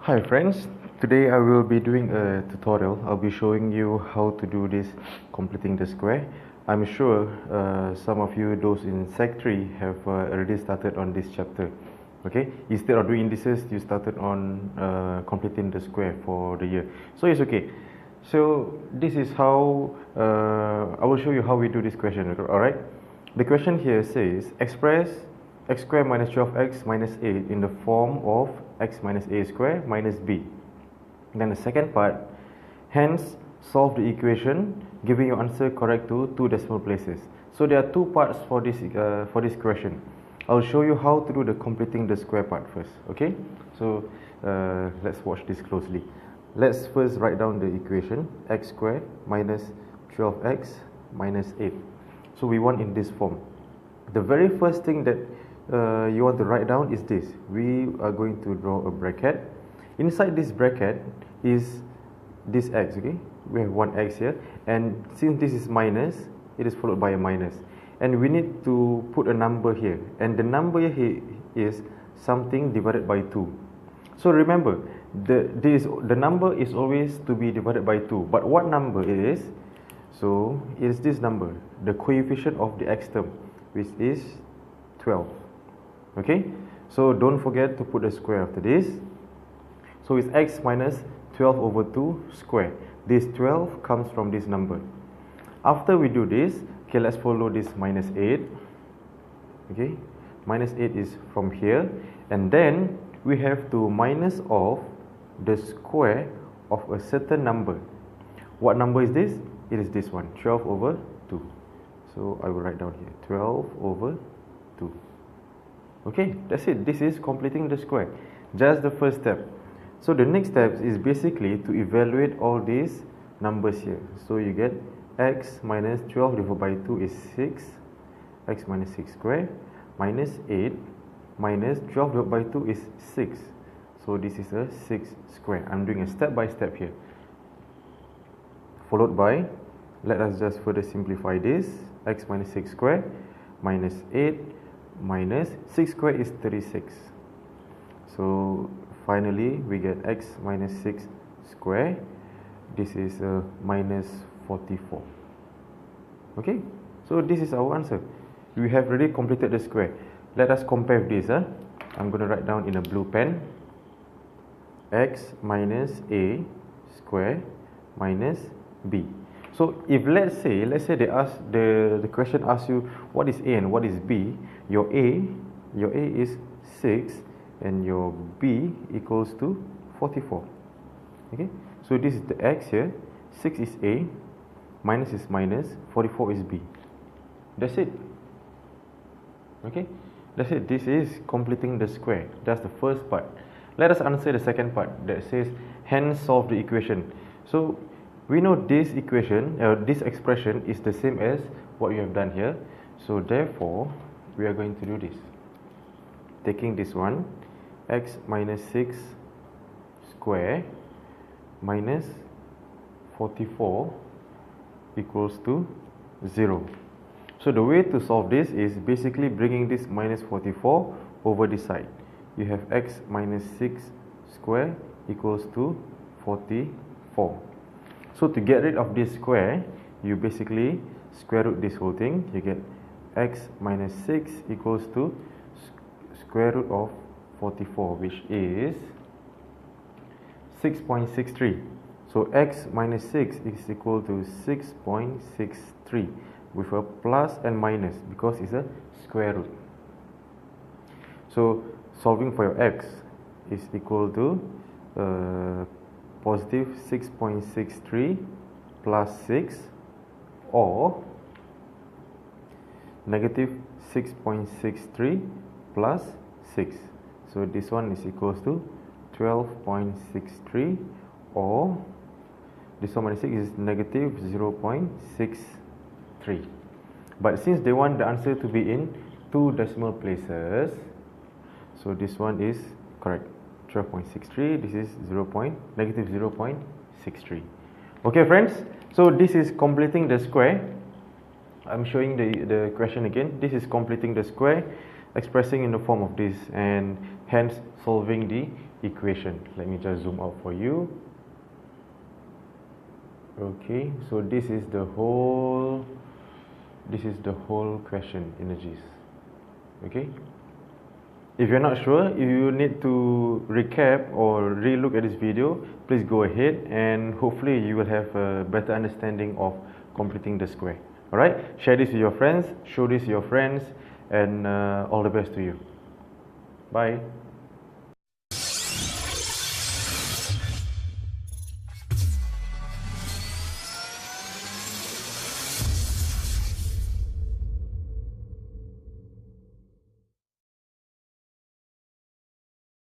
Hi friends, today I will be doing a tutorial. I'll be showing you how to do this completing the square. I'm sure some of you, those in Sec 3, have already started on this chapter. Okay, instead of doing indices, you started on completing the square for the year. So it's okay. So this is how I will show you how we do this question. Alright, the question here says express x squared minus 12x minus 8 in the form of x minus a squared minus b. Then the second part, hence solve the equation giving your answer correct to 2 decimal places. So there are two parts for this question. I'll show you how to do the completing the square part first. Okay, so let's watch this closely. Let's first write down the equation x squared minus 12x minus 8. So we want in this form. The very first thing that you want to write down is this. We are going to draw a bracket. Inside this bracket is this x, okay? We have one x here, and since this is minus, it is followed by a minus. And we need to put a number here, and the number here is something divided by 2. So remember, the number is always to be divided by 2, but what number it is? So it is this number, the coefficient of the x term, which is 12. Okay, so don't forget to put the square after this. So it's x minus 12 over 2 square. This 12 comes from this number. After we do this, okay, let's follow this minus 8. Okay, minus 8 is from here, and then we have to minus off the square of a certain number. What number is this? It is this one, 12 over 2. So I will write down here 12 over 2. Okay, that's it. This is completing the square. Just the first step. So the next step is basically to evaluate all these numbers here. So you get x minus 12 divided by 2 is 6, x minus 6 square, minus 8, minus 12 divided by 2 is 6. So this is a 6 square. I'm doing a step by step here. Followed by, let us just further simplify this, x minus 6 square, minus 8, minus 6 square is 36. So finally we get x minus 6 square. This is minus 44. Okay, so this is our answer. We have already completed the square. Let us compare this. I'm going to write down in a blue pen, x minus a square minus b. So if let's say they ask the question asks you what is a and what is b, your a is 6 and your b equals to 44. Okay, so this is the x here, 6 is a, minus is minus, 44 is b. That's it. Okay, that's it. This is completing the square. That's the first part. Let us answer the second part that says hence solve the equation. So we know this equation, this expression is the same as what we have done here. So therefore, we are going to do this. Taking this one, x minus 6 square minus 44 equals to 0. So the way to solve this is basically bringing this minus 44 over this side. You have x minus 6 square equals to 44. So to get rid of this square, you basically square root this whole thing. You get x minus 6 equals to square root of 44, which is 6.63. So x minus 6 is equal to 6.63 with a plus and minus because it's a square root. So solving for your x is equal to positive 6.63 plus 6 or negative 6.63 plus 6. So this one is equals to 12.63 or this one minus 6 is negative 0.63. But since they want the answer to be in 2 decimal places, so this one is correct. 12.63, this is negative 0.63. Okay friends, so this is completing the square. I'm showing the question again. This is completing the square. expressing in the form of this, and hence solving the equation. Let me just zoom out for you. Okay, so this is the whole question, energies. Okay, if you're not sure, if you need to recap or re-look at this video, please go ahead, and hopefully you will have a better understanding of completing the square. Alright, share this with your friends, show this to your friends, and all the best to you. Bye.